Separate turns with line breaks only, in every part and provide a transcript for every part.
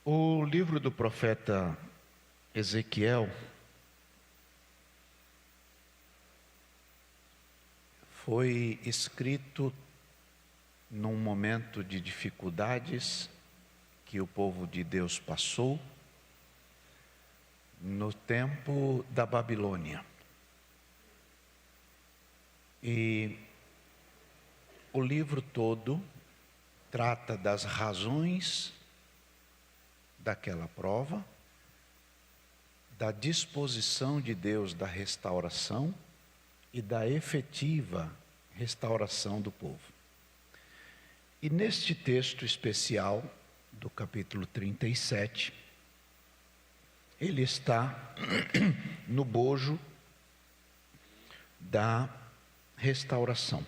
O livro do profeta Ezequiel foi escrito num momento de dificuldades que o povo de Deus passou no tempo da Babilônia. E o livro todo trata das razões daquela prova, da disposição de Deus da restauração e da efetiva restauração do povo. E neste texto especial do capítulo 37, ele está no bojo da restauração.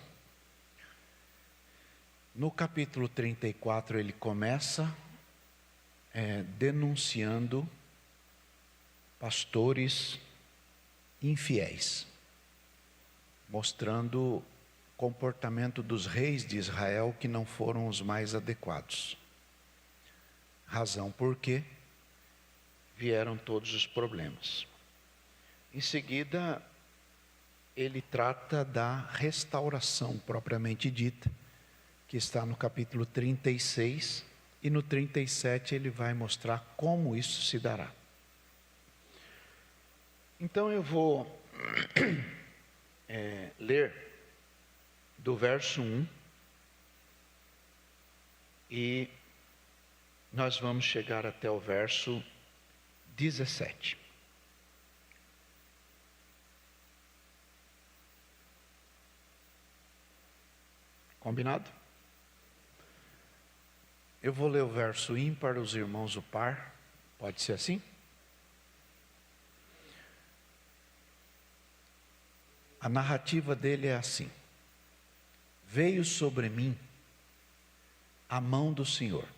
No capítulo 34 ele começa denunciando pastores infiéis, mostrando o comportamento dos reis de Israel que não foram os mais adequados. Razão por que vieram todos os problemas. Em seguida, ele trata da restauração propriamente dita, que está no capítulo 36, e no 37 ele vai mostrar como isso se dará. Então eu vou ler do verso 1 e nós vamos chegar até o verso 17. Combinado? Eu vou ler o verso ímpar, os irmãos o par. Pode ser assim? A narrativa dele é assim: veio sobre mim a mão do Senhor,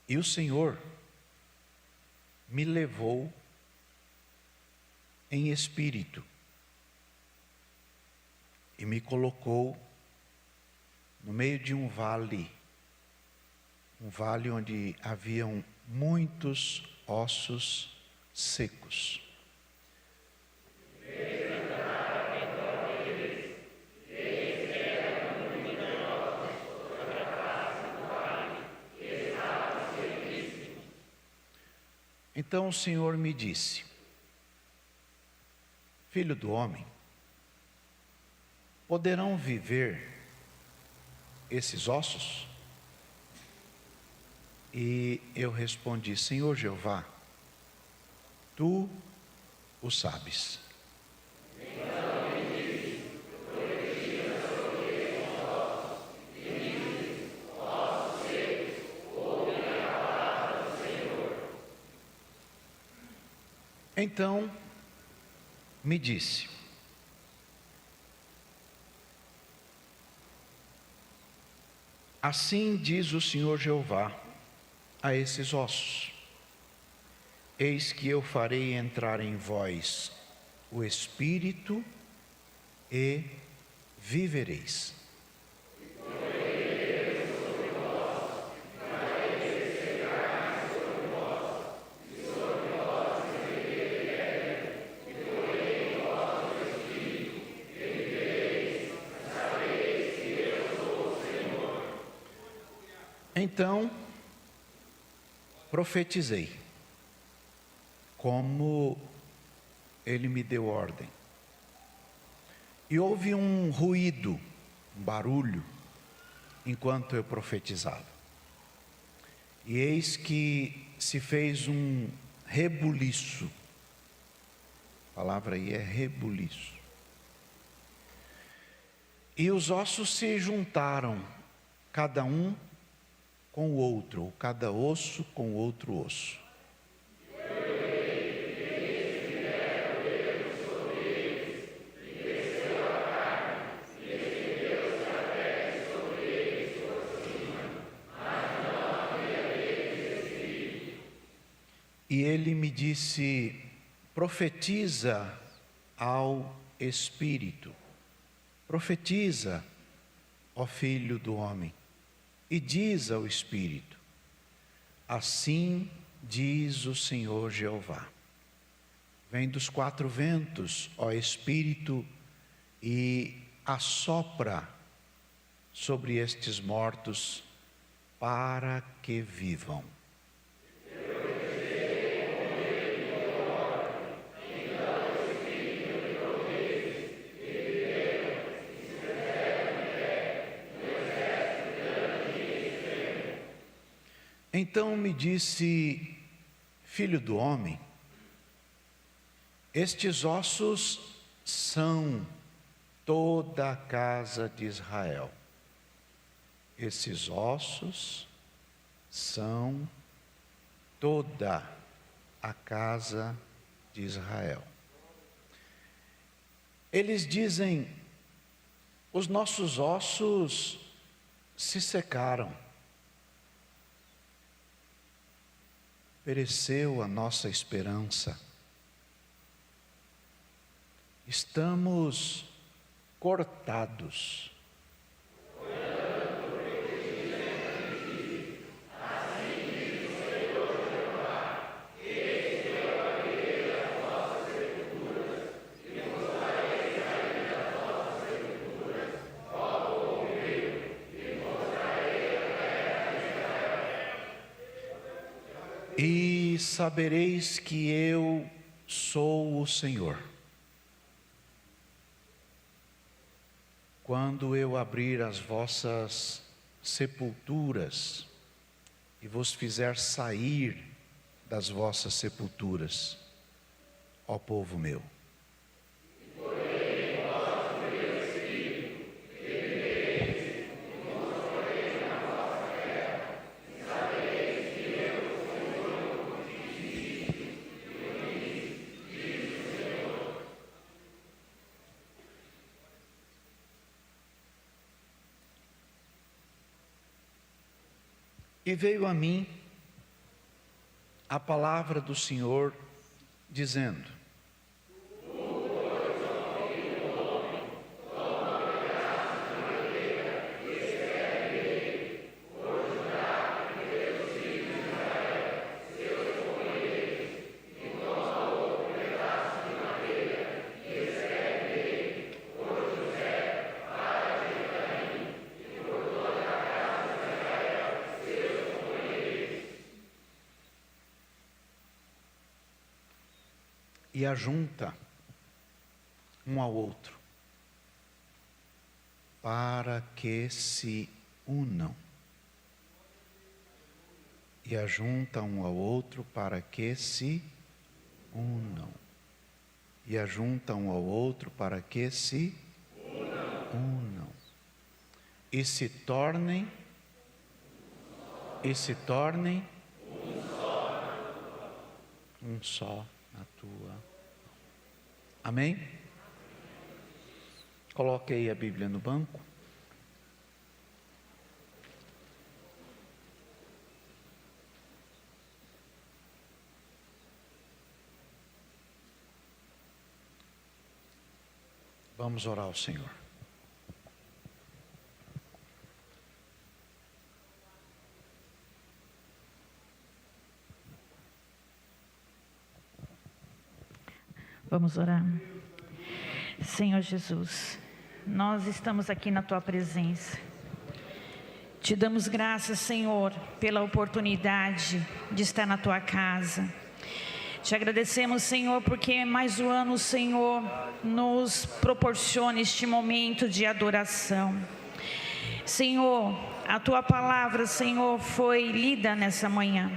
e o Senhor me levou em espírito e me colocou no meio de um vale onde haviam muitos ossos secos. Então o Senhor me disse: filho do homem, poderão viver esses ossos? E eu respondi: Senhor Jeová, tu o sabes. Então me disse: assim diz o Senhor Jeová a esses ossos: eis que eu farei entrar em vós o Espírito e vivereis. Então profetizei, como ele me deu ordem. E houve um ruído, um barulho, enquanto eu profetizava. E eis que se fez um rebuliço. A palavra aí é rebuliço. E os ossos se juntaram, cada um com o outro, ou cada osso com outro osso. E ele me disse: profetiza ao Espírito, profetiza, ó filho do homem, e diz ao Espírito: assim diz o Senhor Jeová. Vem dos quatro ventos, ó Espírito, e assopra sobre estes mortos para que vivam. Então me disse: filho do homem, estes ossos são toda a casa de Israel. Esses ossos são toda a casa de Israel. Eles dizem: os nossos ossos se secaram, pereceu a nossa esperança, estamos cortados. E sabereis que eu sou o Senhor, quando eu abrir as vossas sepulturas e vos fizer sair das vossas sepulturas, ó povo meu. E veio a mim a palavra do Senhor, dizendo: e ajunta um ao outro, para que se unam. E ajunta um ao outro para que se unam. E ajunta um ao outro para que se unam. E se tornem um só na tua. Amém? Coloque aí a Bíblia no banco. Vamos orar ao Senhor.
Vamos orar. Senhor Jesus, nós estamos aqui na Tua presença. Te damos graças, Senhor, pela oportunidade de estar na Tua casa. Te agradecemos, Senhor, porque mais um ano o Senhor nos proporciona este momento de adoração. Senhor, a Tua palavra, Senhor, foi lida nessa manhã.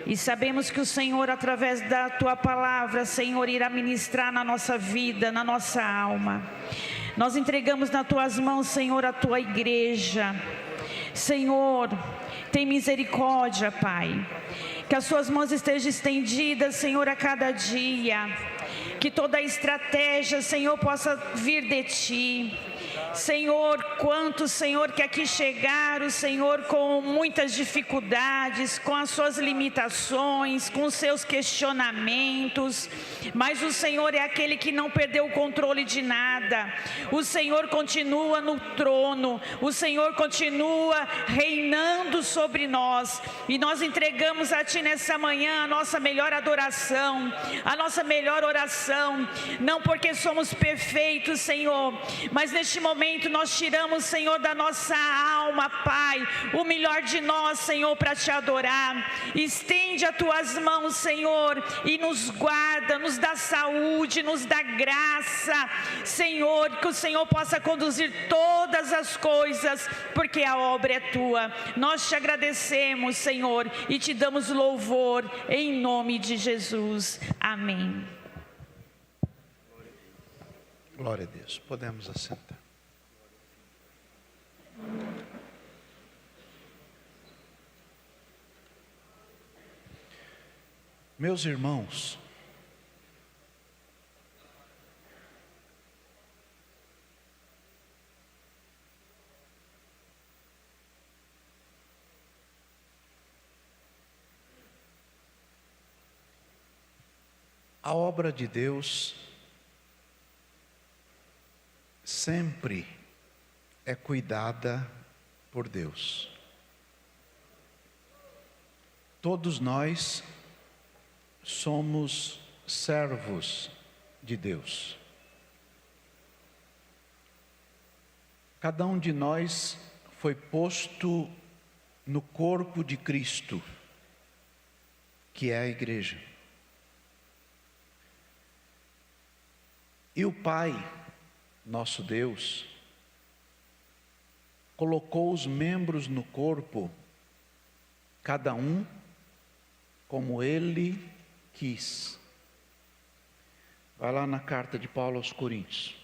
E sabemos que o Senhor, através da Tua palavra, Senhor, irá ministrar na nossa vida, na nossa alma. Nós entregamos nas Tuas mãos, Senhor, a Tua igreja. Senhor, tem misericórdia, Pai. Que as Suas mãos estejam estendidas, Senhor, a cada dia. Que toda a estratégia, Senhor, possa vir de Ti. Senhor, quantos, Senhor, que aqui chegaram, Senhor, com muitas dificuldades, com as suas limitações, com os seus questionamentos, mas o Senhor é aquele que não perdeu o controle de nada. O Senhor continua no trono, o Senhor continua reinando sobre nós, e nós entregamos a Ti nessa manhã a nossa melhor adoração, a nossa melhor oração, não porque somos perfeitos, Senhor, mas neste momento nós tiramos, Senhor, da nossa alma, Pai, o melhor de nós, Senhor, para Te adorar. Estende as Tuas mãos, Senhor, e nos guarda, nos dá saúde, nos dá graça, Senhor, que o Senhor possa conduzir todas as coisas, porque a obra é Tua. Nós Te agradecemos, Senhor, e Te damos louvor, em nome de Jesus. Amém.
Glória a Deus. Podemos assentar. Meus irmãos, a obra de Deus sempre é cuidada por Deus. Todos nós somos servos de Deus. Cada um de nós foi posto no corpo de Cristo, que é a igreja. E o Pai, nosso Deus, colocou os membros no corpo, cada um como Ele quis. Vai lá na carta de Paulo aos Coríntios.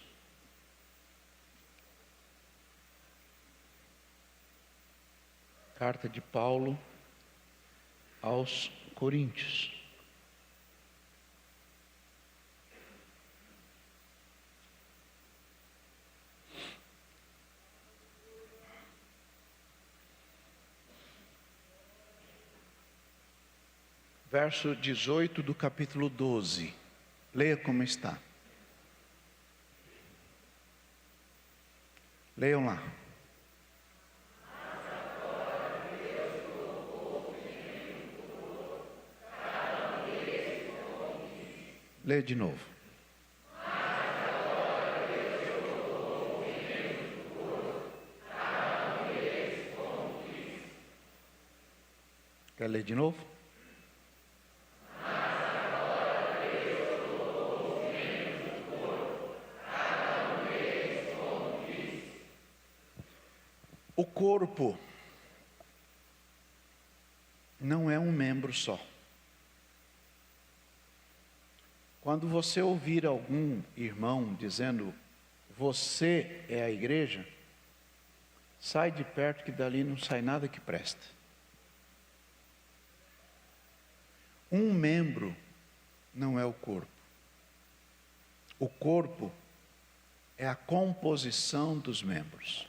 Carta de Paulo aos Coríntios. Verso 18 do capítulo 12. Leia como está. Leiam lá. Leia de novo. Quer ler de novo? O corpo não é um membro só. Quando você ouvir algum irmão dizendo, você é a igreja, sai de perto que dali não sai nada que presta. Um membro não é o corpo. O corpo é a composição dos membros.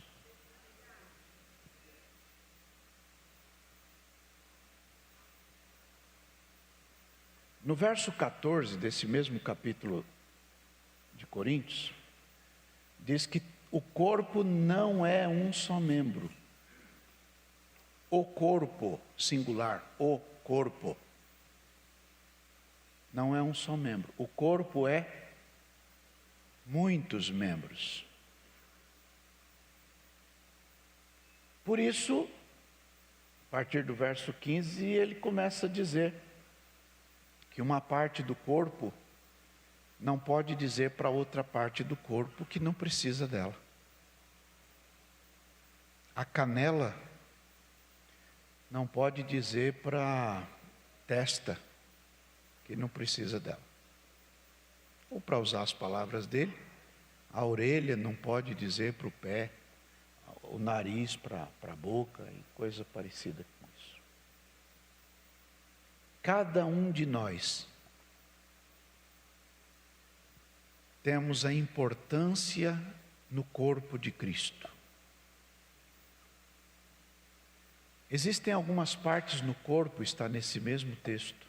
No verso 14 desse mesmo capítulo de Coríntios, diz que o corpo não é um só membro. O corpo, singular, o corpo, não é um só membro. O corpo é muitos membros. Por isso, a partir do verso 15, ele começa a dizer que uma parte do corpo não pode dizer para outra parte do corpo que não precisa dela. A canela não pode dizer para a testa que não precisa dela. Ou, para usar as palavras dele, a orelha não pode dizer para o pé, o nariz para a boca e coisa parecida com isso. Cada um de nós temos a importância no corpo de Cristo. Existem algumas partes no corpo, está nesse mesmo texto,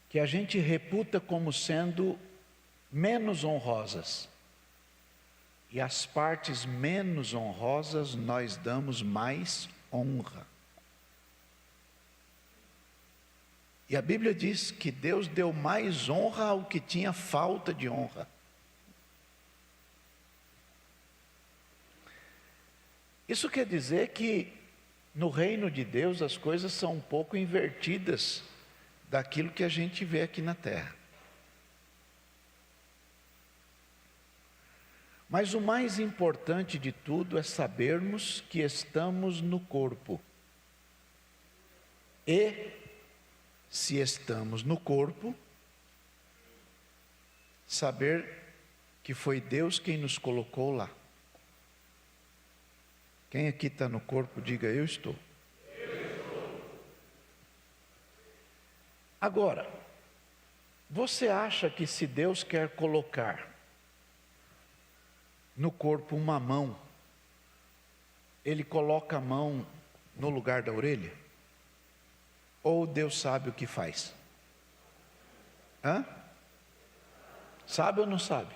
que a gente reputa como sendo menos honrosas. E as partes menos honrosas nós damos mais honra. E a Bíblia diz que Deus deu mais honra ao que tinha falta de honra. Isso quer dizer que no reino de Deus as coisas são um pouco invertidas daquilo que a gente vê aqui na terra. Mas o mais importante de tudo é sabermos que estamos no corpo. E, se estamos no corpo, saber que foi Deus quem nos colocou lá. Quem aqui está no corpo, diga: eu estou. Agora, você acha que se Deus quer colocar no corpo uma mão, Ele coloca a mão no lugar da orelha? Ou Deus sabe o que faz? Sabe ou não sabe?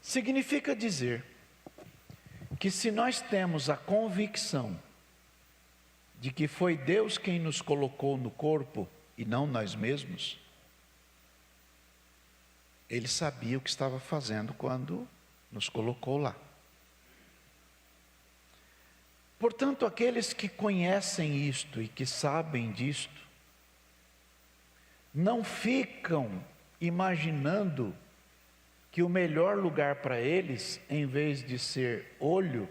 Significa dizer que se nós temos a convicção de que foi Deus quem nos colocou no corpo e não nós mesmos, Ele sabia o que estava fazendo quando nos colocou lá. Portanto, aqueles que conhecem isto e que sabem disto, não ficam imaginando que o melhor lugar para eles, em vez de ser olho,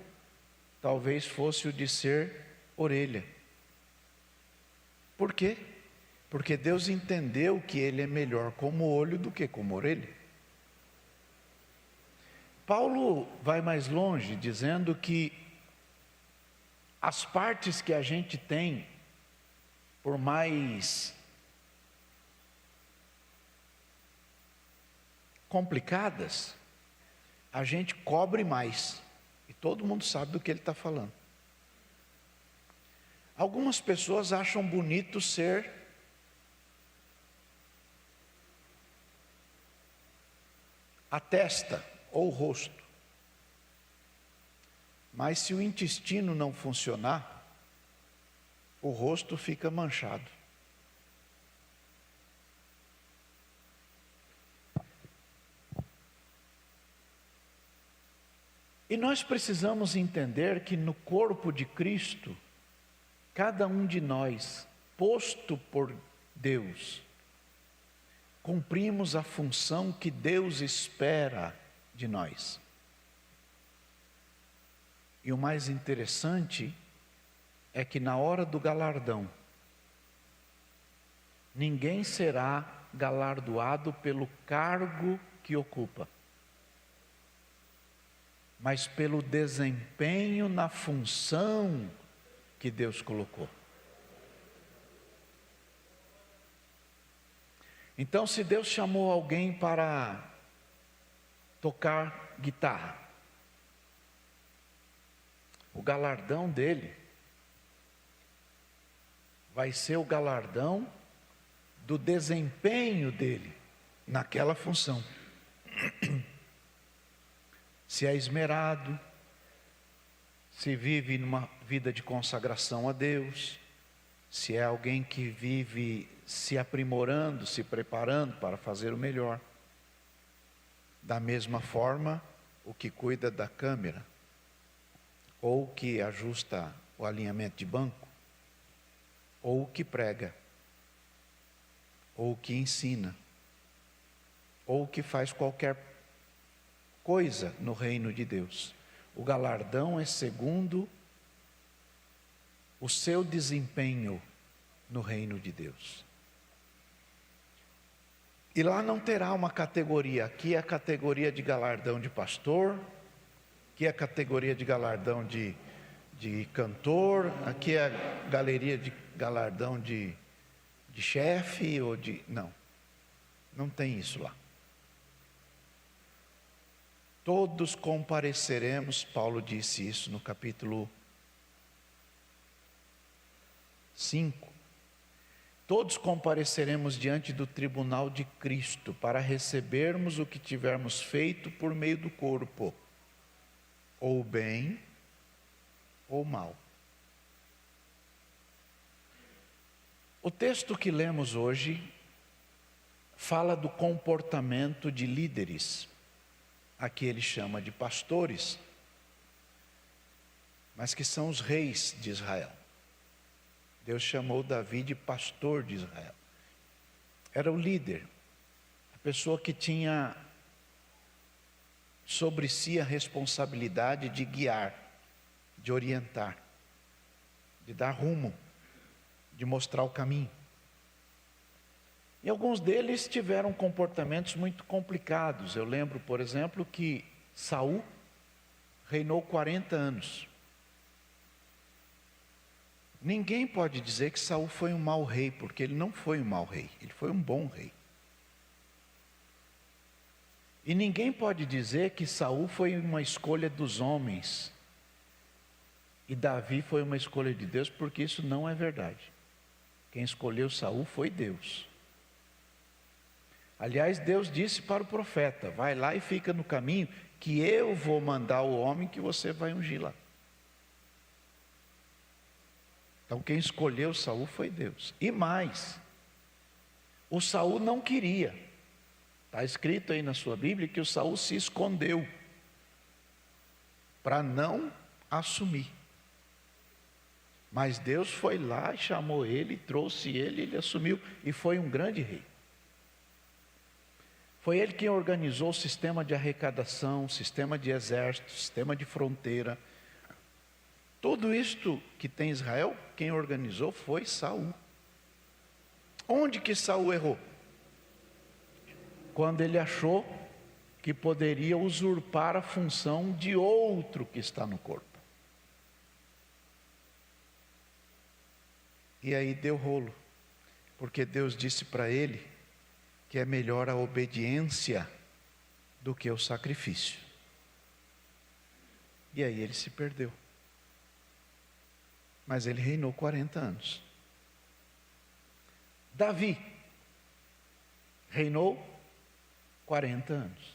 talvez fosse o de ser orelha. Por quê? Porque Deus entendeu que Ele é melhor como olho do que como orelha. Paulo vai mais longe, dizendo que as partes que a gente tem, por mais complicadas, a gente cobre mais. E todo mundo sabe do que ele está falando. Algumas pessoas acham bonito ser a testa ou o rosto. Mas se o intestino não funcionar, o rosto fica manchado. E nós precisamos entender que no corpo de Cristo, cada um de nós, posto por Deus, cumprimos a função que Deus espera de nós. E o mais interessante é que na hora do galardão, ninguém será galardoado pelo cargo que ocupa, mas pelo desempenho na função que Deus colocou. Então, se Deus chamou alguém para tocar guitarra, o galardão dele vai ser o galardão do desempenho dele naquela função. Se é esmerado, se vive numa vida de consagração a Deus, se é alguém que vive se aprimorando, se preparando para fazer o melhor. Da mesma forma, o que cuida da câmera, ou que ajusta o alinhamento de banco, ou o que prega, ou o que ensina, ou o que faz qualquer coisa no reino de Deus. O galardão é segundo o seu desempenho no reino de Deus. E lá não terá uma categoria. Aqui é a categoria de galardão de pastor, aqui é a categoria de galardão de cantor, aqui é a galeria de galardão de chefe ou de... Não tem isso lá. Todos compareceremos, Paulo disse isso no capítulo 5. Todos compareceremos diante do tribunal de Cristo para recebermos o que tivermos feito por meio do corpo, ou bem ou mal. O texto que lemos hoje fala do comportamento de líderes. Aqui ele chama de pastores, mas que são os reis de Israel. Deus chamou Davi de pastor de Israel. Era o líder, a pessoa que tinha sobre si a responsabilidade de guiar, de orientar, de dar rumo, de mostrar o caminho. E alguns deles tiveram comportamentos muito complicados. Eu lembro, por exemplo, que Saul reinou 40 anos. Ninguém pode dizer que Saul foi um mau rei, porque ele não foi um mau rei, ele foi um bom rei. E ninguém pode dizer que Saul foi uma escolha dos homens e Davi foi uma escolha de Deus, porque isso não é verdade. Quem escolheu Saul foi Deus. Aliás, Deus disse para o profeta: vai lá e fica no caminho, que eu vou mandar o homem que você vai ungir lá. Então quem escolheu Saul foi Deus. E mais, o Saul não queria. Está escrito aí na sua Bíblia que o Saul se escondeu para não assumir. Mas Deus foi lá e chamou ele, trouxe ele, ele assumiu e foi um grande rei. Foi ele quem organizou o sistema de arrecadação, sistema de exército, sistema de fronteira. Tudo isto que tem Israel, quem organizou foi Saul. Onde que Saul errou? Quando ele achou que poderia usurpar a função de outro que está no corpo. E aí deu rolo, porque Deus disse para ele que é melhor a obediência do que o sacrifício. E aí ele se perdeu. Mas ele reinou 40 anos. Davi reinou 40 anos.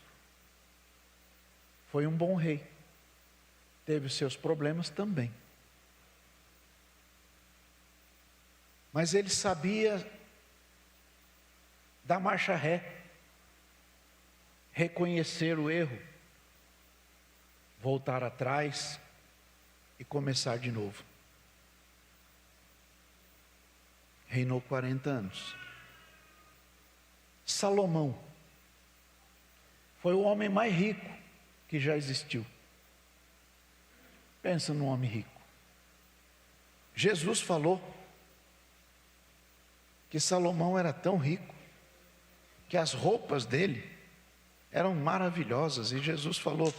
Foi um bom rei. Teve os seus problemas também. Mas ele sabia dar marcha ré, reconhecer o erro, voltar atrás e começar de novo. Reinou 40 anos. Salomão foi o homem mais rico que já existiu. Pensa num homem rico. Jesus falou que Salomão era tão rico que as roupas dele eram maravilhosas. E Jesus falou: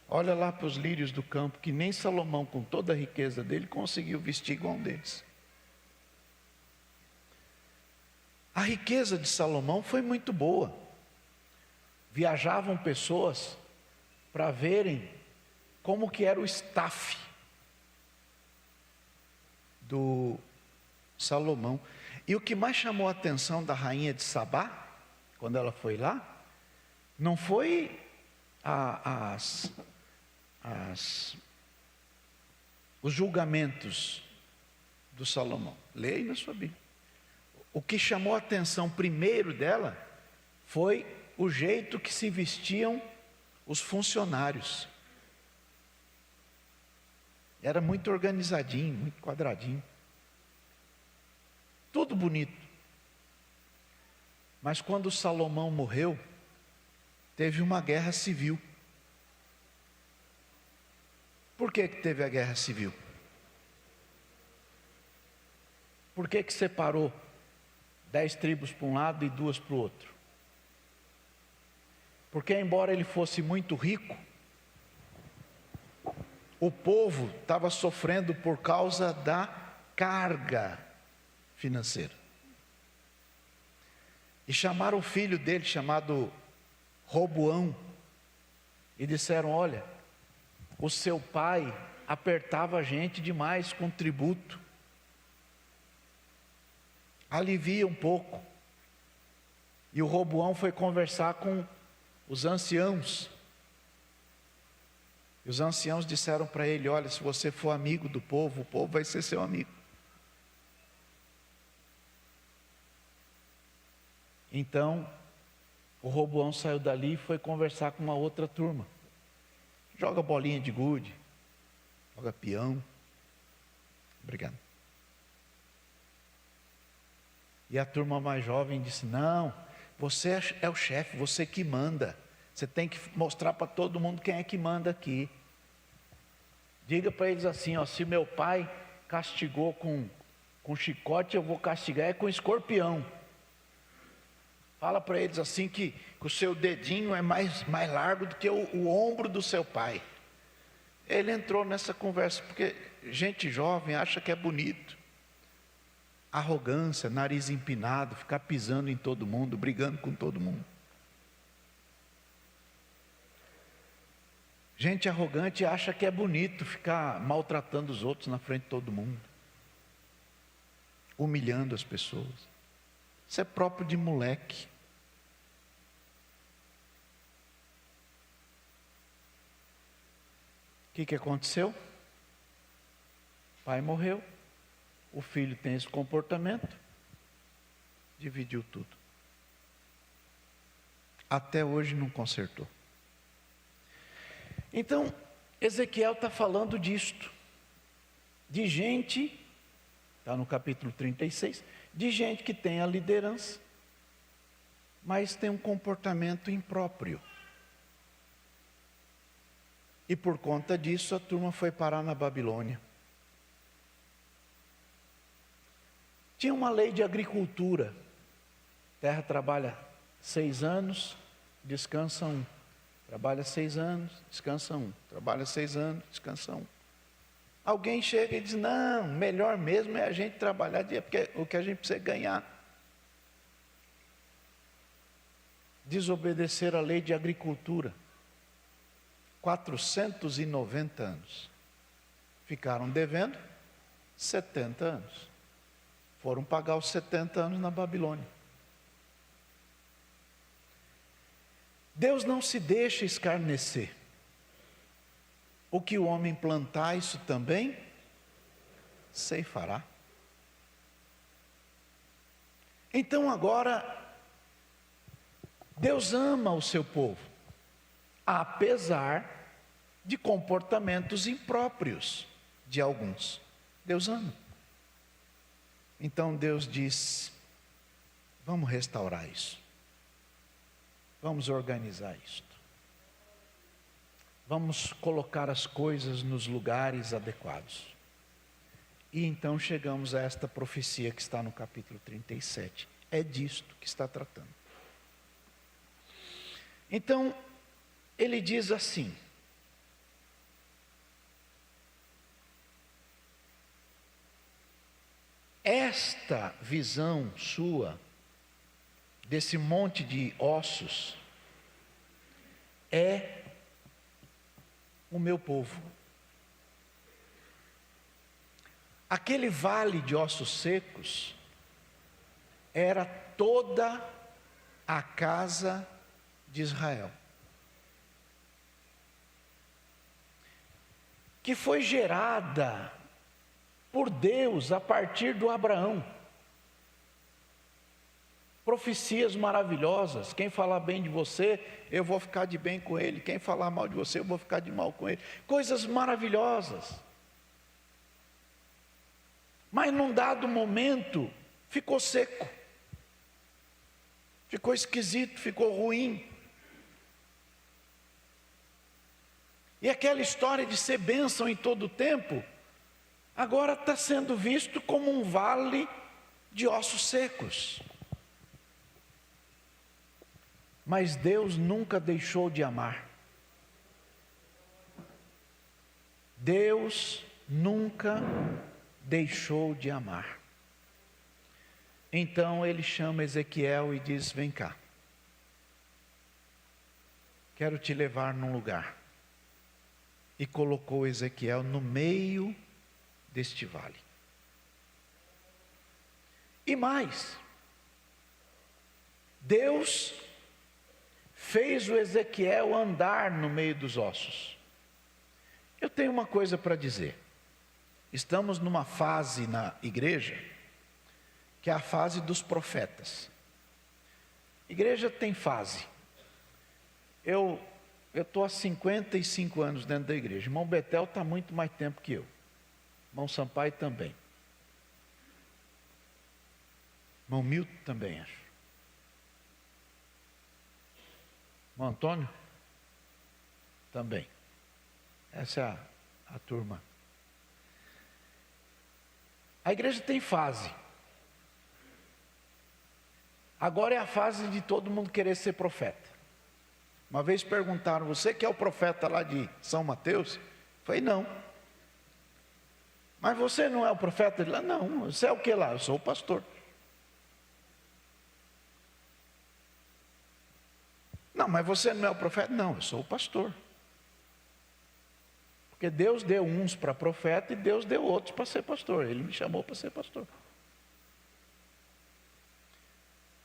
olha lá para os lírios do campo, que nem Salomão, com toda a riqueza dele, conseguiu vestir igual um deles. A riqueza de Salomão foi muito boa. Viajavam pessoas para verem como que era o staff do Salomão. E o que mais chamou a atenção da rainha de Sabá, quando ela foi lá, não foi os julgamentos do Salomão. Leia aí na sua Bíblia. O que chamou a atenção primeiro dela foi o jeito que se vestiam os funcionários. Era muito organizadinho, muito quadradinho. Tudo bonito. Mas quando Salomão morreu, teve uma guerra civil. Por que teve a guerra civil? Por que separou 10 tribos para um lado e 2 para o outro? Porque embora ele fosse muito rico, o povo estava sofrendo por causa da carga financeira. E chamaram o filho dele, chamado Roboão, e disseram: olha, o seu pai apertava a gente demais com tributo, alivia um pouco. E o Roboão foi conversar com os anciãos, e os anciãos disseram para ele: olha, se você for amigo do povo, o povo vai ser seu amigo. Então o Roboão saiu dali e foi conversar com uma outra turma. Joga bolinha de gude, joga peão. Obrigado. E a turma mais jovem disse: não, você é o chefe, você que manda. Você tem que mostrar para todo mundo quem é que manda aqui. Diga para eles assim: ó, se meu pai castigou com chicote, eu vou castigar com escorpião. Fala para eles assim que o seu dedinho é mais largo do que o ombro do seu pai. Ele entrou nessa conversa porque gente jovem acha que é bonito. Arrogância, nariz empinado, ficar pisando em todo mundo, brigando com todo mundo. Gente arrogante acha que é bonito ficar maltratando os outros na frente de todo mundo, humilhando as pessoas. Isso é próprio de moleque. O que aconteceu? O pai morreu, o filho tem esse comportamento, dividiu tudo. Até hoje não consertou. Então, Ezequiel está falando disto, de gente, está no capítulo 36, de gente que tem a liderança, mas tem um comportamento impróprio. E por conta disso a turma foi parar na Babilônia. Tinha uma lei de agricultura. A terra trabalha 6 anos, descansa 1. Trabalha 6 anos, descansa 1. Trabalha 6 anos, descansa 1. Alguém chega e diz: não, melhor mesmo é a gente trabalhar, porque o que a gente precisa é ganhar. Desobedecer a lei de agricultura. 490 anos. Ficaram devendo 70 anos. Foram pagar os 70 anos na Babilônia. Deus não se deixa escarnecer. O que o homem plantar, isso também ceifará. Então agora, Deus ama o seu povo, apesar de comportamentos impróprios de alguns. Deus ama. Então Deus diz: vamos restaurar isso. Vamos organizar isto. Vamos colocar as coisas nos lugares adequados. E então chegamos a esta profecia que está no capítulo 37. É disto que está tratando. Então, ele diz assim: esta visão sua, desse monte de ossos, é o meu povo. Aquele vale de ossos secos era toda a casa de Israel, que foi gerada por Deus a partir do Abraão. Profecias maravilhosas: quem falar bem de você, eu vou ficar de bem com ele. Quem falar mal de você, eu vou ficar de mal com ele. Coisas maravilhosas. Mas num dado momento, ficou seco. Ficou esquisito, ficou ruim. E aquela história de ser bênção em todo o tempo, agora está sendo visto como um vale de ossos secos. Mas Deus nunca deixou de amar. Deus nunca deixou de amar. Então ele chama Ezequiel e diz: vem cá. quero te levar num lugar. E colocou Ezequiel no meio deste vale. E mais, Deus fez o Ezequiel andar no meio dos ossos. Eu tenho uma coisa para dizer. Estamos numa fase na igreja, que é a fase dos profetas. Igreja tem fase. Eu estou há 55 anos dentro da igreja. Irmão Betel está muito mais tempo que eu. Irmão Sampaio também. Irmão Milton também, acho. Irmão Antônio? Também. Essa é a turma. A igreja tem fase. Agora é a fase de todo mundo querer ser profeta. Uma vez perguntaram, você que é o profeta lá de São Mateus? Eu falei, não. Mas você não é o profeta de lá? Não. Você é o que lá? Eu sou o pastor. Não, mas você não é o profeta? Não, eu sou o pastor. Porque Deus deu uns para profeta e Deus deu outros para ser pastor. Ele me chamou para ser pastor.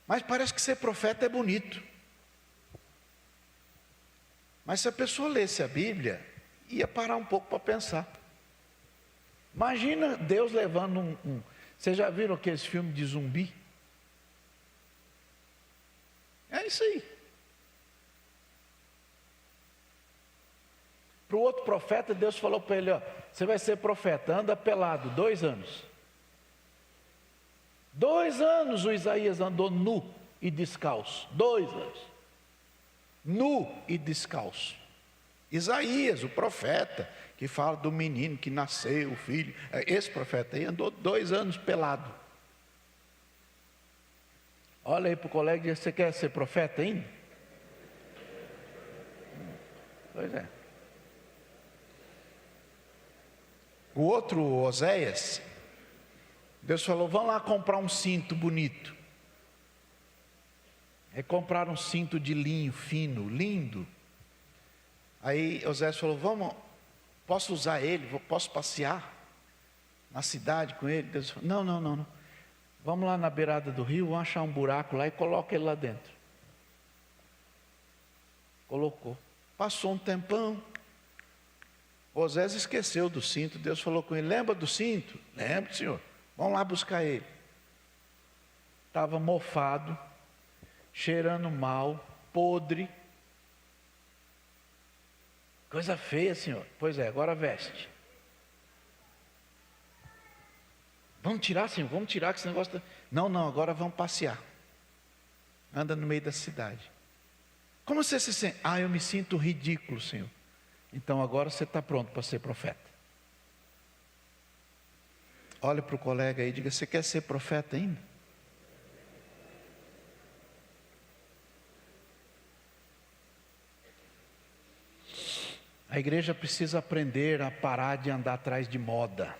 Mas parece que ser profeta é bonito. Mas se a pessoa lesse a Bíblia, ia parar um pouco para pensar. Imagina Deus levando Vocês já viram aqueles filmes de zumbi? É isso aí. Para o outro profeta, Deus falou para ele, ó, você vai ser profeta, anda pelado, 2 anos. 2 anos o Isaías andou nu e descalço. 2 anos. Nu e descalço. Isaías, o profeta, que fala do menino que nasceu, o filho. Esse profeta aí andou 2 anos pelado. Olha aí para o colega e diz, você quer ser profeta ainda? Pois é. O outro, Oséias, Deus falou, vamos lá comprar um cinto bonito. Aí compraram um cinto de linho fino, lindo. Aí Oséias falou, posso usar ele, posso passear na cidade com ele? Deus falou, não. Vamos lá na beirada do rio, vamos achar um buraco lá e coloca ele lá dentro. Colocou. Passou um tempão. Osés esqueceu do cinto, Deus falou com ele, lembra do cinto? Lembro, senhor. Vamos lá buscar ele. Estava mofado, cheirando mal, podre. Coisa feia, senhor. Pois é, agora veste. Vamos tirar, senhor, vamos tirar que esse negócio... Não, agora vamos passear. Anda no meio da cidade. Como você se sente? Eu me sinto ridículo, senhor. Então agora você está pronto para ser profeta. Olha para o colega aí e diga, você quer ser profeta ainda? A igreja precisa aprender a parar de andar atrás de moda.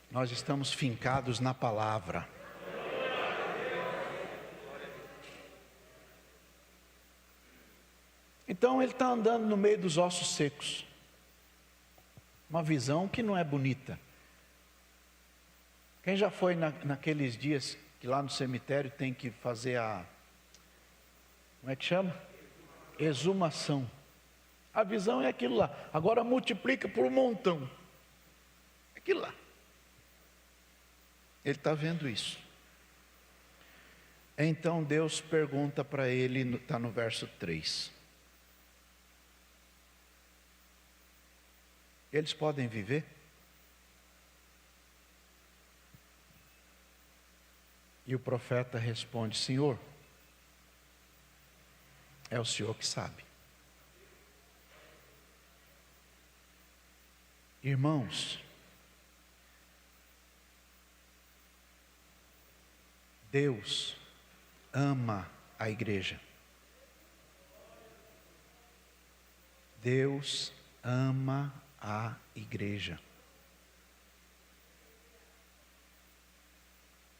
Nós estamos fincados na palavra. Então ele está andando no meio dos ossos secos. Uma visão que não é bonita. Quem já foi naqueles dias que lá no cemitério tem que fazer como é que chama? Exumação. A visão é aquilo lá. Agora multiplica por um montão. Aquilo lá. Ele está vendo isso. Então Deus pergunta para ele, está no verso 3. Eles podem viver? E o profeta responde, Senhor, é o Senhor que sabe. Irmãos, Deus ama a igreja. Deus ama a igreja.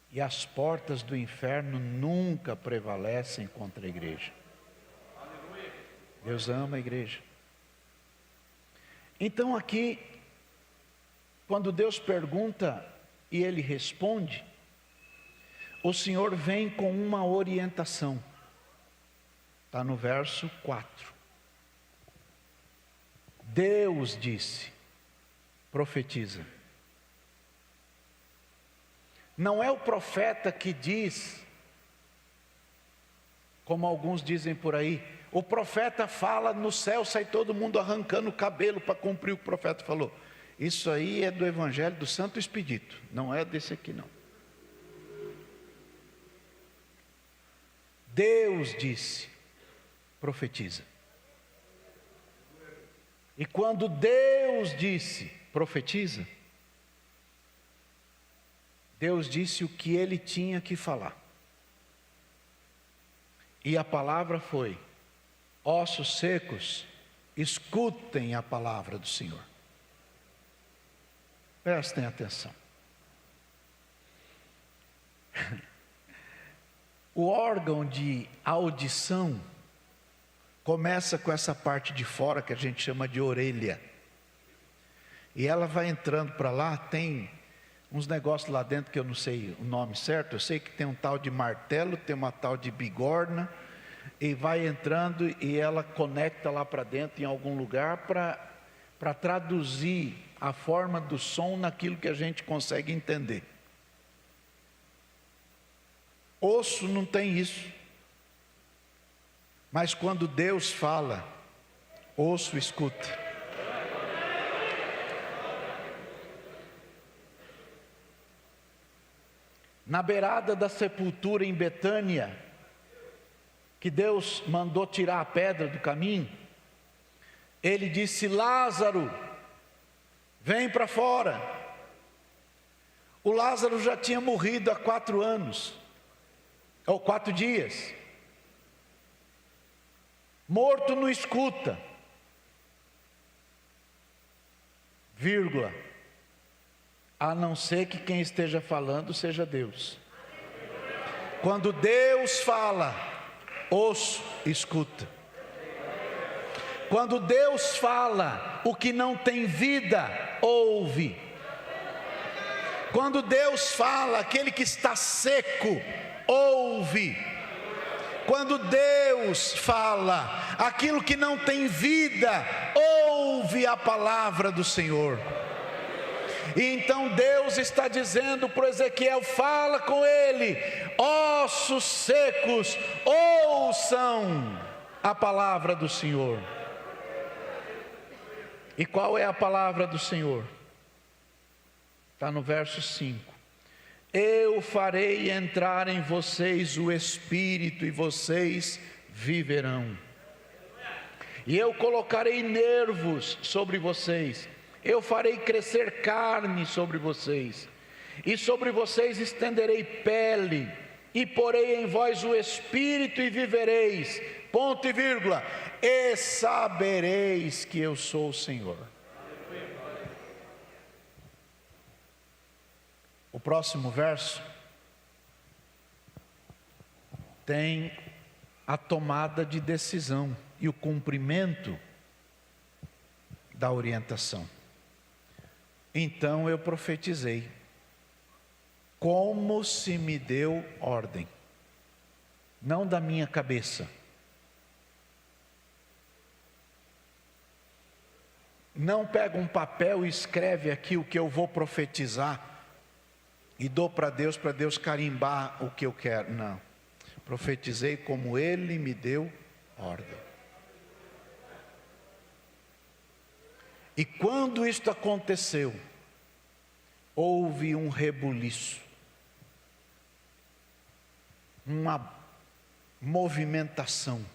E as portas do inferno nunca prevalecem contra a igreja. Deus ama a igreja. Então aqui, quando Deus pergunta e Ele responde, o Senhor vem com uma orientação. Está no verso 4. Deus disse, profetiza. Não é o profeta que diz, como alguns dizem por aí, o profeta fala, no céu sai todo mundo arrancando o cabelo para cumprir o que o profeta falou. Isso aí é do Evangelho do Santo Expedito, não é desse aqui não. Deus disse, profetiza. E quando Deus disse, profetiza, Deus disse o que Ele tinha que falar. E a palavra foi: ossos secos, escutem a palavra do Senhor. Prestem atenção. O órgão de audição começa com essa parte de fora que a gente chama de orelha. E ela vai entrando para lá, tem uns negócios lá dentro que eu não sei o nome certo. Eu sei que tem um tal de martelo, tem uma tal de bigorna, e vai entrando e ela conecta lá para dentro em algum lugar para traduzir a forma do som naquilo que a gente consegue entender. Osso não tem isso. Mas quando Deus fala, osso escuta. Na beirada da sepultura em Betânia, que Deus mandou tirar a pedra do caminho, Ele disse: Lázaro, vem para fora. O Lázaro já tinha morrido há 4 anos, ou 4 dias. Morto não escuta, vírgula, a não ser que quem esteja falando seja Deus. Quando Deus fala, osso escuta. Quando Deus fala, o que não tem vida, ouve. Quando Deus fala, aquele que está seco, ouve. Quando Deus fala, aquilo que não tem vida, ouve a palavra do Senhor. E então Deus está dizendo para Ezequiel: fala com ele, ossos secos, ouçam a palavra do Senhor. E qual é a palavra do Senhor? Está no verso 5. Eu farei entrar em vocês o Espírito e vocês viverão. E eu colocarei nervos sobre vocês. Eu farei crescer carne sobre vocês. E sobre vocês estenderei pele. E porei em vós o Espírito e vivereis. Ponto e vírgula. E sabereis que eu sou o Senhor. O próximo verso tem a tomada de decisão e o cumprimento da orientação. Então eu profetizei, como se me deu ordem, não da minha cabeça. Não pega um papel e escreve aqui o que eu vou profetizar e dou para Deus carimbar o que eu quero. Não, profetizei como Ele me deu ordem. E quando isto aconteceu, houve um rebuliço, uma movimentação.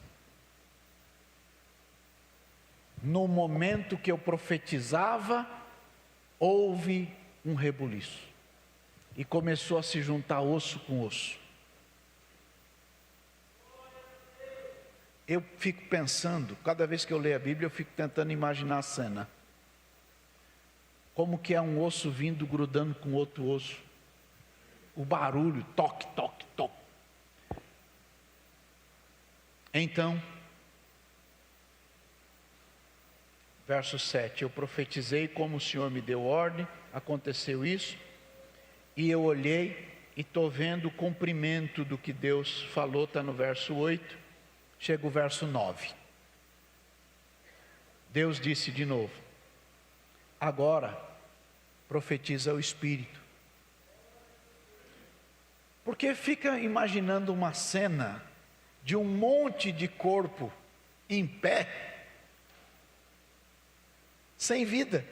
No momento que eu profetizava, houve um rebuliço. E começou a se juntar osso com osso. Eu fico pensando, cada vez que eu leio a Bíblia, eu fico tentando imaginar a cena. Como que é um osso vindo grudando com outro osso. O barulho, toque, toque, toque. Então, Verso 7, eu profetizei como o Senhor me deu ordem, aconteceu isso, e eu olhei e estou vendo o cumprimento do que Deus falou, está no verso 8, chega o verso 9. Deus disse de novo, agora profetiza o Espírito. Porque fica imaginando uma cena de um monte de corpo em pé, sem vida,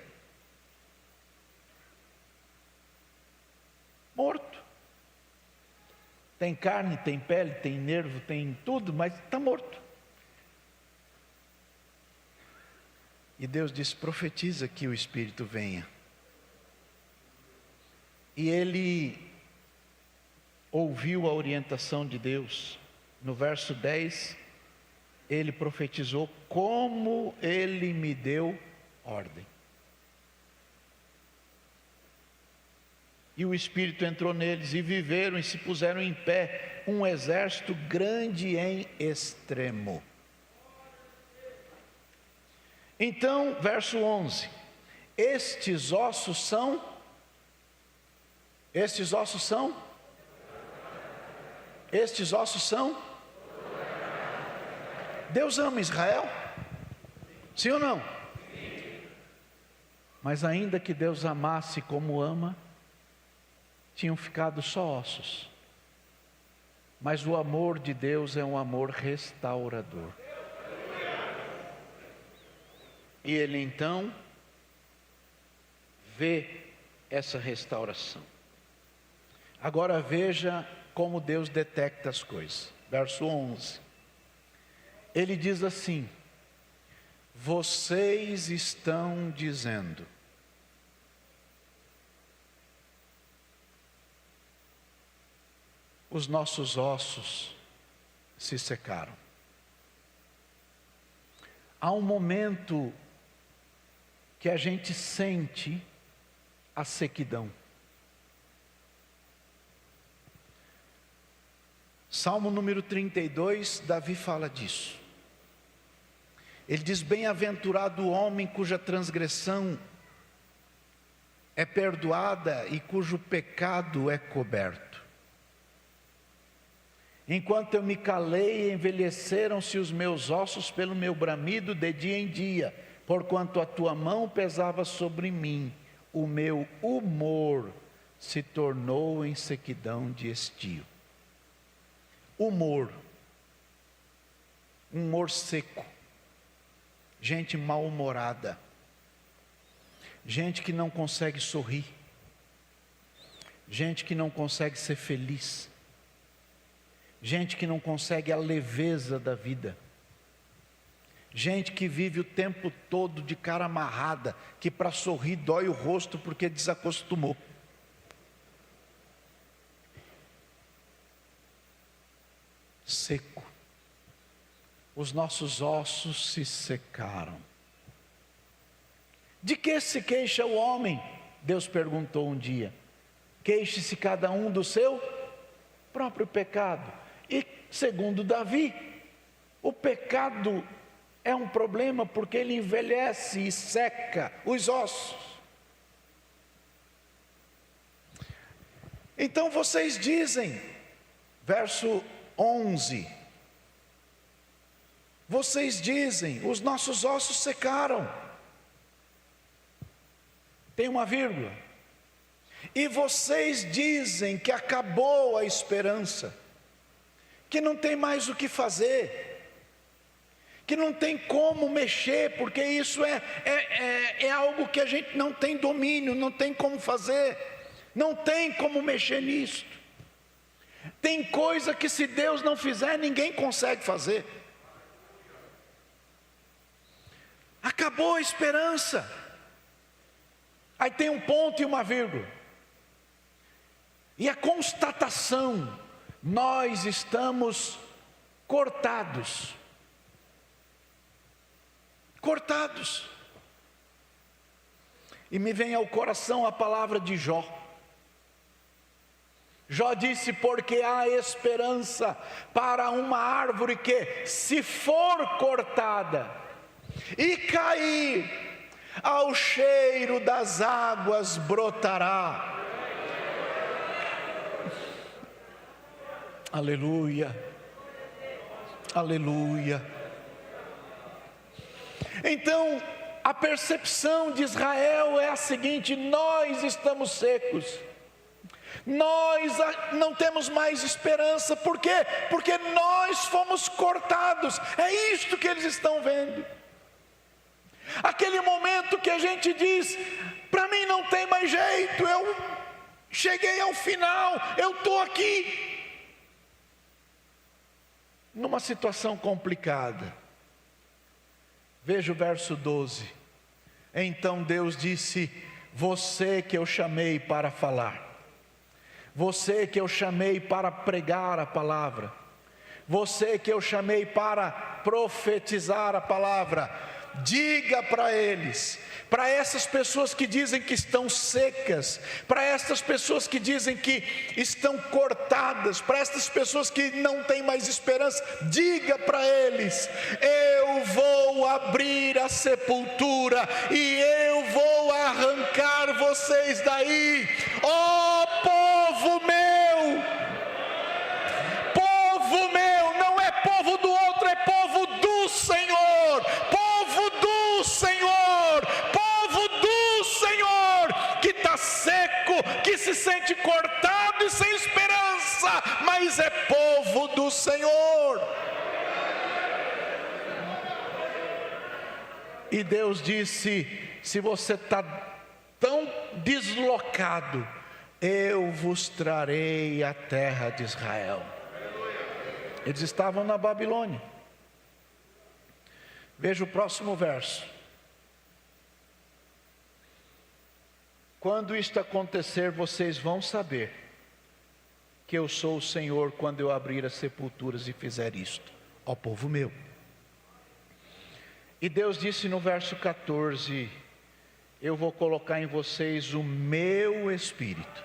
morto. Tem carne, tem pele, tem nervo, tem tudo, mas está morto. E Deus diz, profetiza que o Espírito venha. E ele ouviu a orientação de Deus. No verso 10, ele profetizou como ele me deu ordem. E o Espírito entrou neles e viveram e se puseram em pé, um exército grande em extremo. Então, verso 11, estes ossos são, Deus ama Israel? Sim ou não? Mas ainda que Deus amasse como ama, tinham ficado só ossos. Mas o amor de Deus é um amor restaurador. E ele então vê essa restauração. Agora veja como Deus detecta as coisas. Verso 11. Ele diz assim: vocês estão dizendo, os nossos ossos se secaram. Há um momento que a gente sente a sequidão. Salmo número 32, Davi fala disso. Ele diz, bem-aventurado o homem cuja transgressão é perdoada e cujo pecado é coberto. Enquanto eu me calei, envelheceram-se os meus ossos pelo meu bramido de dia em dia, porquanto a tua mão pesava sobre mim, o meu humor se tornou em sequidão de estio. Humor seco, gente mal-humorada, gente que não consegue sorrir, gente que não consegue ser feliz, gente que não consegue a leveza da vida, gente que vive o tempo todo de cara amarrada, que para sorrir dói o rosto porque desacostumou. Seco. Os nossos ossos se secaram. De que se queixa o homem? Deus perguntou um dia. Queixe-se cada um do seu próprio pecado. E segundo Davi, o pecado é um problema porque ele envelhece e seca os ossos. Então vocês dizem, verso 11, vocês dizem, os nossos ossos secaram. Tem uma vírgula. E vocês dizem que acabou a esperança, que não tem mais o que fazer, que não tem como mexer, porque isso é algo que a gente não tem domínio, não tem como fazer, não tem como mexer nisso. Tem coisa que se Deus não fizer, ninguém consegue fazer. Acabou a esperança. Aí tem um ponto e uma vírgula. E a constatação, nós estamos cortados. Cortados. E me vem ao coração a palavra de Jó. Jó disse, porque há esperança para uma árvore que, se for cortada e cair, ao cheiro das águas brotará. Aleluia, aleluia. Então, a percepção de Israel é a seguinte: nós estamos secos, nós não temos mais esperança. Por quê? Porque nós fomos cortados. É isto que eles estão vendo. Aquele momento que a gente diz: para mim não tem mais jeito, eu cheguei ao final, eu estou aqui numa situação complicada. Veja o verso 12. Então Deus disse: você que eu chamei para falar, você que eu chamei para pregar a palavra, você que eu chamei para profetizar a palavra, diga para eles, para essas pessoas que dizem que estão secas, para essas pessoas que dizem que estão cortadas, para essas pessoas que não têm mais esperança, diga para eles: eu vou abrir a sepultura e eu vou arrancar vocês daí, ó povo meu. Povo meu não é povo do outro, é povo do Senhor. Senhor, povo do Senhor, que está seco, que se sente cortado e sem esperança, mas é povo do Senhor. E Deus disse: se você está tão deslocado, eu vos trarei a terra de Israel. Eles estavam na Babilônia. Veja o próximo verso. Quando isto acontecer, vocês vão saber que eu sou o Senhor, quando eu abrir as sepulturas e fizer isto, ó povo meu. E Deus disse no verso 14: eu vou colocar em vocês o meu espírito,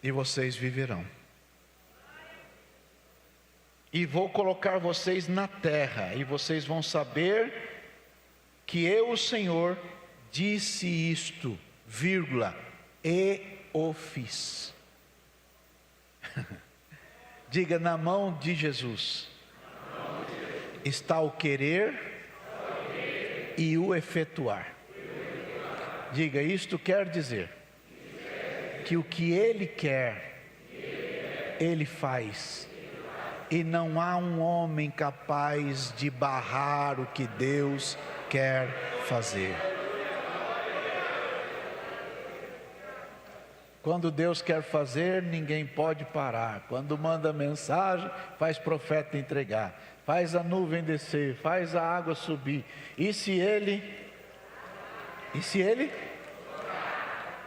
e vocês viverão. E vou colocar vocês na terra, e vocês vão saber que eu, o Senhor, disse isto, vírgula, e o fiz. Diga: na mão de Jesus está o querer e o efetuar. Diga: isto quer dizer que o que Ele quer, Ele faz. E não há um homem capaz de barrar o que Deus quer fazer. Quando Deus quer fazer, ninguém pode parar. Quando manda mensagem, faz profeta entregar, faz a nuvem descer, faz a água subir. E se ele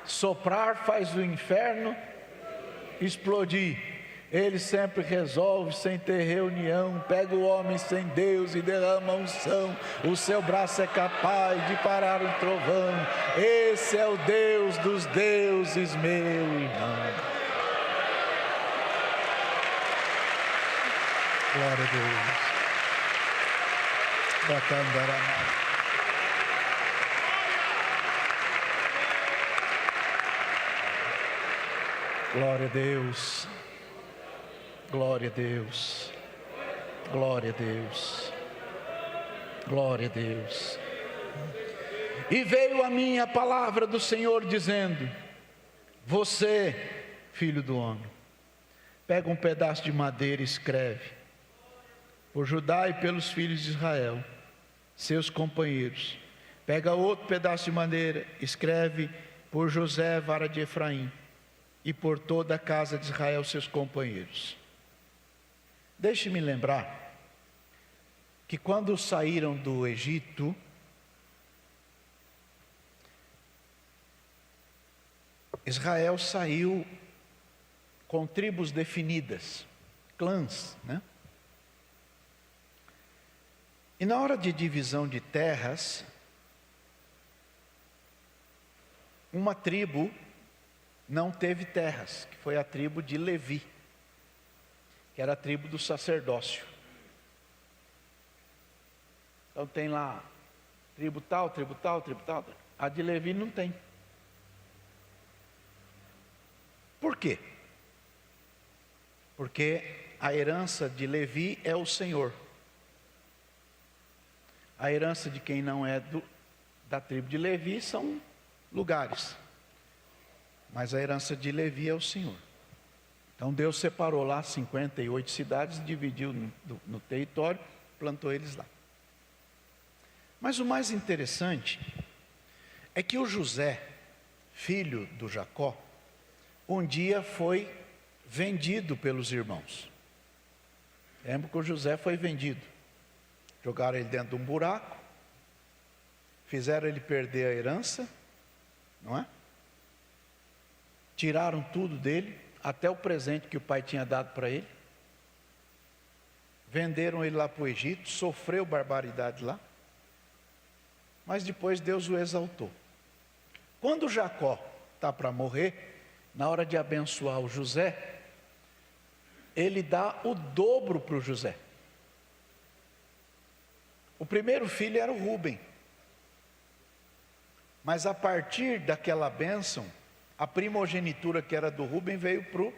soprar, faz o inferno explodir. Ele sempre resolve sem ter reunião. Pega o homem sem Deus e derrama unção. O seu braço é capaz de parar um trovão. Esse é o Deus dos deuses, meu irmão. Glória a Deus. Glória a Deus. Glória a Deus, glória a Deus, glória a Deus. E veio a mim a palavra do Senhor dizendo: você, filho do homem, pega um pedaço de madeira e escreve: por Judá e pelos filhos de Israel, seus companheiros. Pega outro pedaço de madeira, escreve: por José, vara de Efraim, e por toda a casa de Israel, seus companheiros. Deixe-me lembrar que quando saíram do Egito, Israel saiu com tribos definidas, clãs, né? E na hora de divisão de terras, uma tribo não teve terras, que foi a tribo de Levi, que era a tribo do sacerdócio. Então tem lá tribo tal, tribo tal, tribo tal. A de Levi não tem. Por quê? Porque a herança de Levi é o Senhor. A herança de quem não é da tribo de Levi são lugares. Mas a herança de Levi é o Senhor. Então Deus separou lá 58 cidades, dividiu no território, plantou eles lá. Mas o mais interessante é que o José, filho do Jacó, um dia foi vendido pelos irmãos. Lembra que o José foi vendido. Jogaram ele dentro de um buraco, fizeram ele perder a herança, não é? Tiraram tudo dele, até o presente que o pai tinha dado para ele. Venderam ele lá para o Egito, sofreu barbaridade lá. Mas depois Deus o exaltou. Quando Jacó está para morrer, na hora de abençoar o José, ele dá o dobro para o José. O primeiro filho era o Rúben. Mas a partir daquela bênção, a primogenitura que era do Rúben veio para o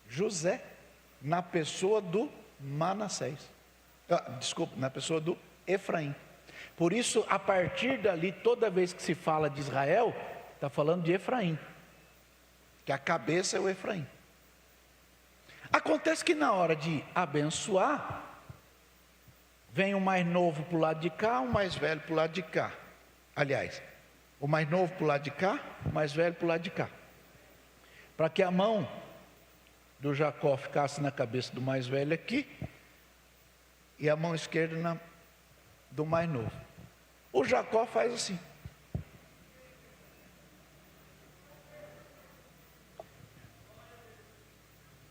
José, na pessoa do Manassés. Desculpa, na pessoa do Efraim. Por isso, a partir dali, toda vez que se fala de Israel, está falando de Efraim. Que a cabeça é o Efraim. Acontece que na hora de abençoar, vem o mais novo para o lado de cá, o mais velho para o lado de cá. Aliás, o mais novo para o lado de cá, o mais velho para o lado de cá. Para que a mão do Jacó ficasse na cabeça do mais velho aqui, e a mão esquerda do mais novo. O Jacó faz assim.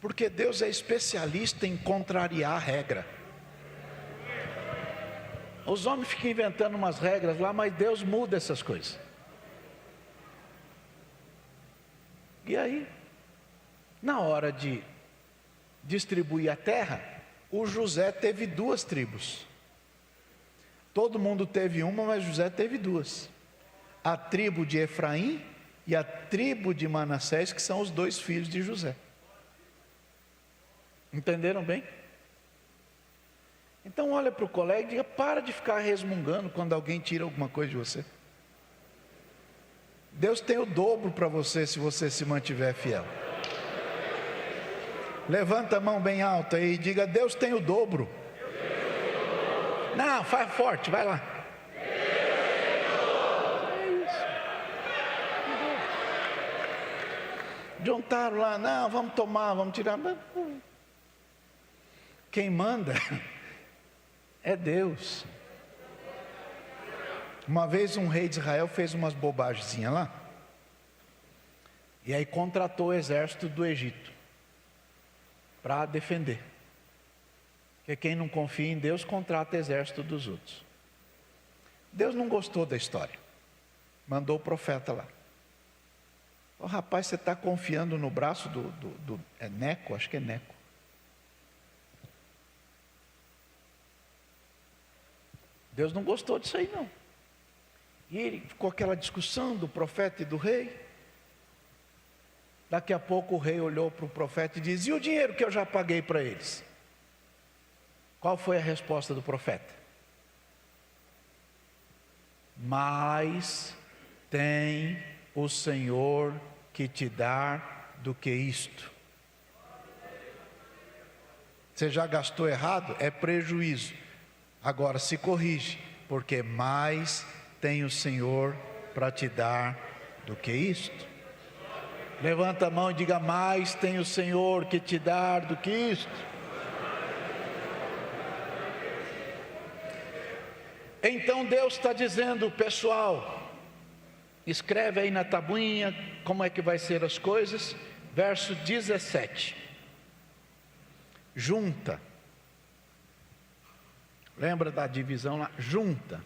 Porque Deus é especialista em contrariar a regra. Os homens ficam inventando umas regras lá, mas Deus muda essas coisas. E aí, na hora de distribuir a terra, o José teve 2 tribos. Todo mundo teve uma, mas José teve 2. A tribo de Efraim e a tribo de Manassés, que são os 2 filhos de José. Entenderam bem? Então olha para o colega e diga: para de ficar resmungando quando alguém tira alguma coisa de você. Deus tem o dobro para você se você se mantiver fiel. Levanta a mão bem alta aí e diga: Deus tem o dobro. Não, faz forte, vai lá. É isso. Juntaram lá, não, vamos tomar, vamos tirar. Quem manda é Deus. Uma vez um rei de Israel fez umas bobagemzinhas lá, e aí contratou o exército do Egito para defender. Porque quem não confia em Deus contrata exército dos outros. Deus não gostou da história, mandou o profeta lá. O rapaz, você está confiando no braço do Neco? Acho que é Neco. Deus não gostou disso aí não. E ficou aquela discussão do profeta e do rei. Daqui a pouco o rei olhou para o profeta e disse: e o dinheiro que eu já paguei para eles? Qual foi a resposta do profeta? Mais tem o Senhor que te dar do que isto. Você já gastou errado? É prejuízo. Agora se corrige, porque mais tem o Senhor para te dar do que isto. Levanta a mão e diga: mais tem o Senhor que te dar do que isto. Então Deus está dizendo: pessoal, escreve aí na tabuinha como é que vai ser as coisas. Verso 17. Junta. Lembra da divisão lá? Junta.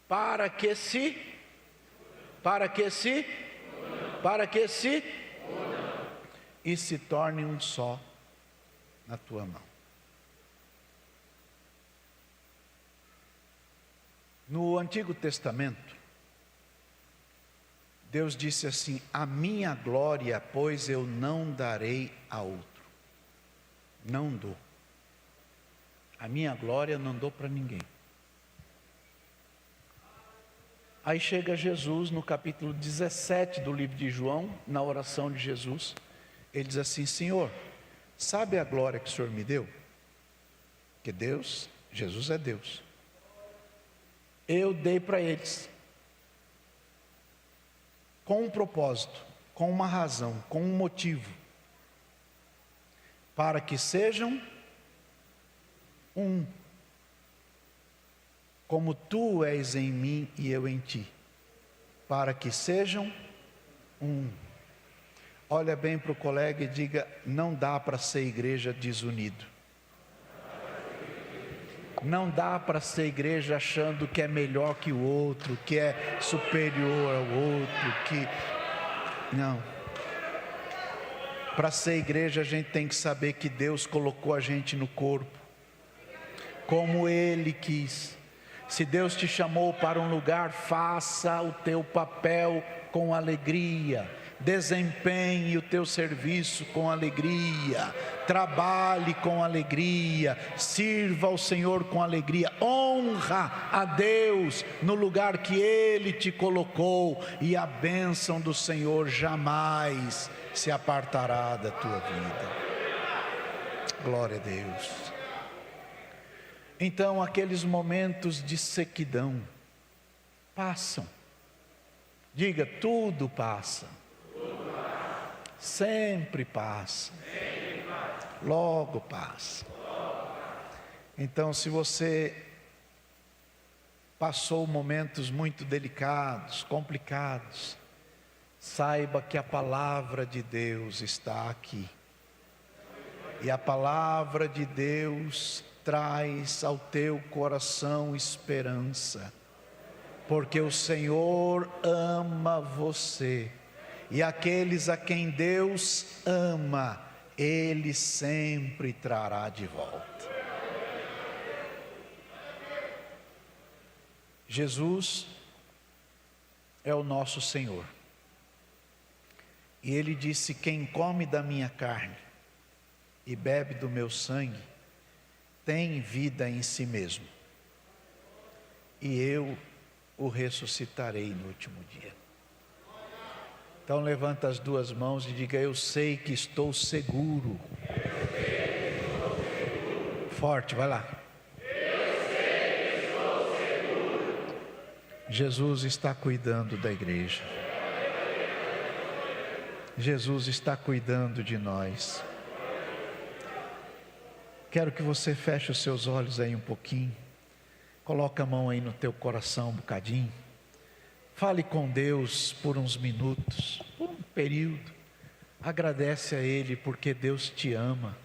Para que se e se torne um só na tua mão. No Antigo Testamento, Deus disse assim: a minha glória, pois eu não darei a outro. Não dou. A minha glória não dou para ninguém. Aí chega Jesus no capítulo 17 do livro de João, na oração de Jesus. Ele diz assim: Senhor, sabe a glória que o Senhor me deu? Que Deus, Jesus é Deus. Eu dei para eles. Com um propósito, com uma razão, com um motivo. Para que sejam um. Como tu és em mim e eu em ti. Para que sejam um. Olha bem para o colega e diga: não dá para ser igreja desunido. Não dá para ser igreja achando que é melhor que o outro, que é superior ao outro, que... Não. Para ser igreja a gente tem que saber que Deus colocou a gente no corpo, como Ele quis. Se Deus te chamou para um lugar, faça o teu papel com alegria. Desempenhe o teu serviço com alegria, trabalhe com alegria, sirva ao Senhor com alegria, honra a Deus no lugar que Ele te colocou, e a bênção do Senhor jamais se apartará da tua vida. Glória a Deus. Então aqueles momentos de sequidão passam. Diga: tudo passa. Sempre passa. Logo passa. Então, se você passou momentos muito delicados, complicados, saiba que a palavra de Deus está aqui. E a palavra de Deus traz ao teu coração esperança, porque o Senhor ama você. E aqueles a quem Deus ama, Ele sempre trará de volta. Jesus é o nosso Senhor. E Ele disse: quem come da minha carne e bebe do meu sangue, tem vida em si mesmo. E eu o ressuscitarei no último dia. Então levanta as duas mãos e diga: eu sei que estou seguro. Forte, vai lá. Eu sei que estou seguro. Jesus está cuidando da igreja. Jesus está cuidando de nós. Quero que você feche os seus olhos aí um pouquinho. Coloca a mão aí no teu coração um bocadinho. Fale com Deus por uns minutos, por um período. Agradece a Ele porque Deus te ama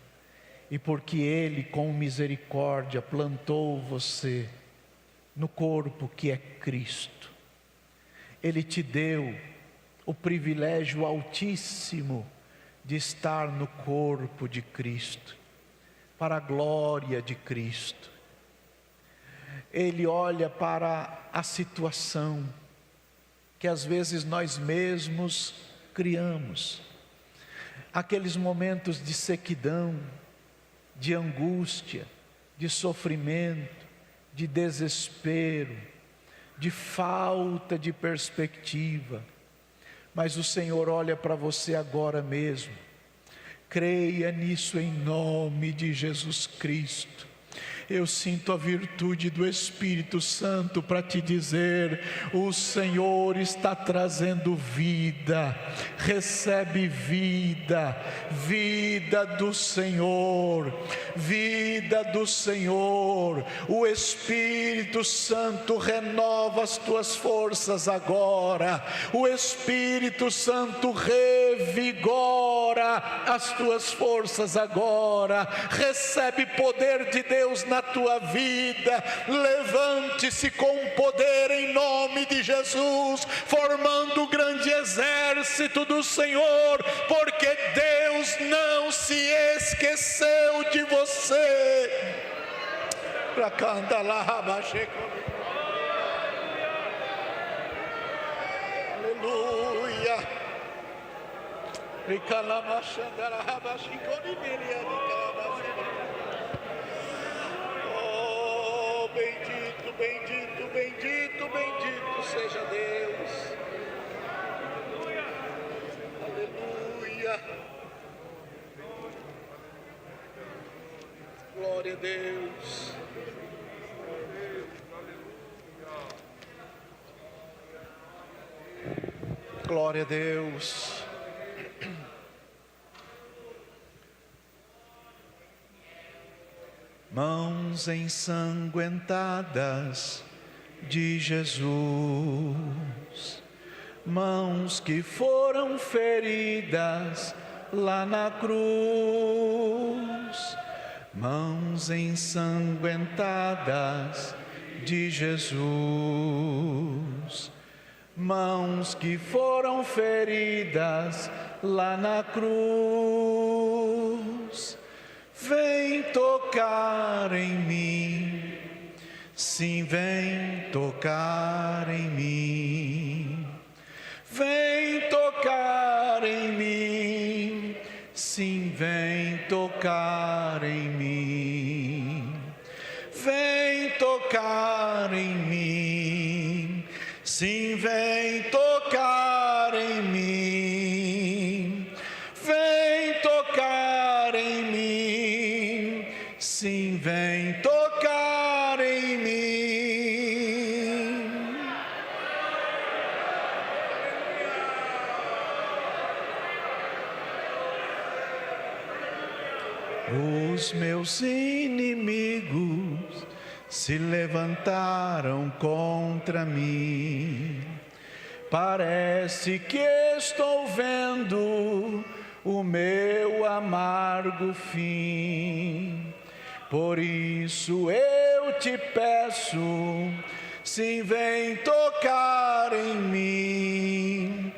e porque Ele, com misericórdia, plantou você no corpo que é Cristo. Ele te deu o privilégio altíssimo de estar no corpo de Cristo, para a glória de Cristo. Ele olha para a situação que às vezes nós mesmos criamos, aqueles momentos de sequidão, de angústia, de sofrimento, de desespero, de falta de perspectiva, mas o Senhor olha para você agora mesmo. Creia nisso em nome de Jesus Cristo. Eu sinto a virtude do Espírito Santo para te dizer: o Senhor está trazendo vida. Recebe vida, vida do Senhor, vida do Senhor. O Espírito Santo renova as tuas forças agora. O Espírito Santo revigora as tuas forças agora. Recebe poder de Deus na tua vida. Levante-se com poder em nome de Jesus, formando o grande exército do Senhor, porque Deus não se esqueceu de você. Aleluia. Oh, bendito, bendito, bendito, bendito seja Deus. Aleluia. Glória a Deus. Glória a Deus. Mãos ensanguentadas de Jesus, mãos que foram feridas lá na cruz, mãos ensanguentadas de Jesus, mãos que foram feridas lá na cruz. Vem tocar em mim, sim, vem tocar em mim. Vem tocar em mim, sim, vem tocar em mim. Vem tocar em mim, sim, vem tocar em mim. Vem tocar em mim, sim, vem tocar em mim. Os meus inimigos se levantaram contra mim. Parece que estou vendo o meu amargo fim. Por isso eu te peço, sim, vem tocar em mim.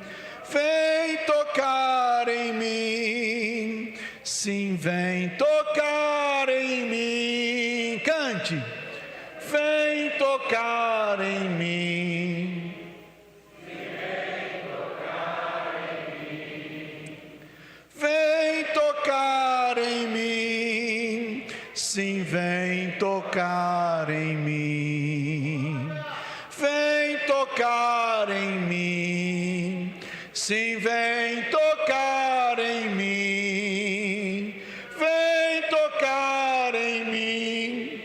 Vem tocar em mim, sim, vem tocar em mim. Cante. Vem tocar em mim. Vem tocar em mim. Vem tocar em mim. Sim, vem tocar em mim. Vem tocar em mim. Sim, vem tocar em mim. Vem tocar em mim.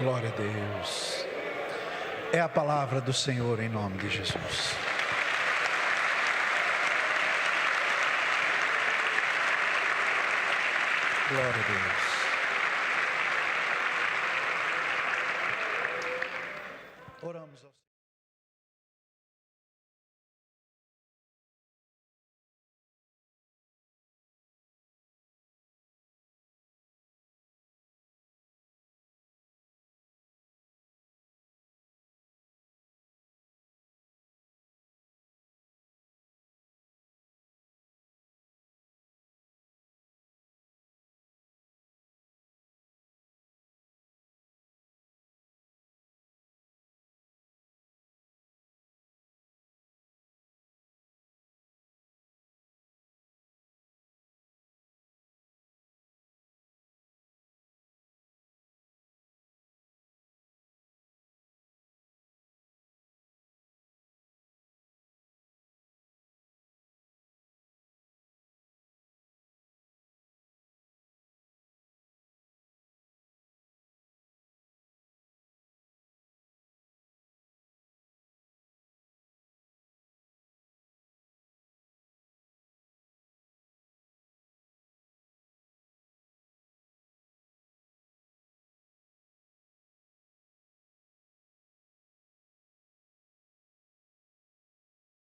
Glória a Deus. É a palavra do Senhor em nome de Jesus. Glória a Deus.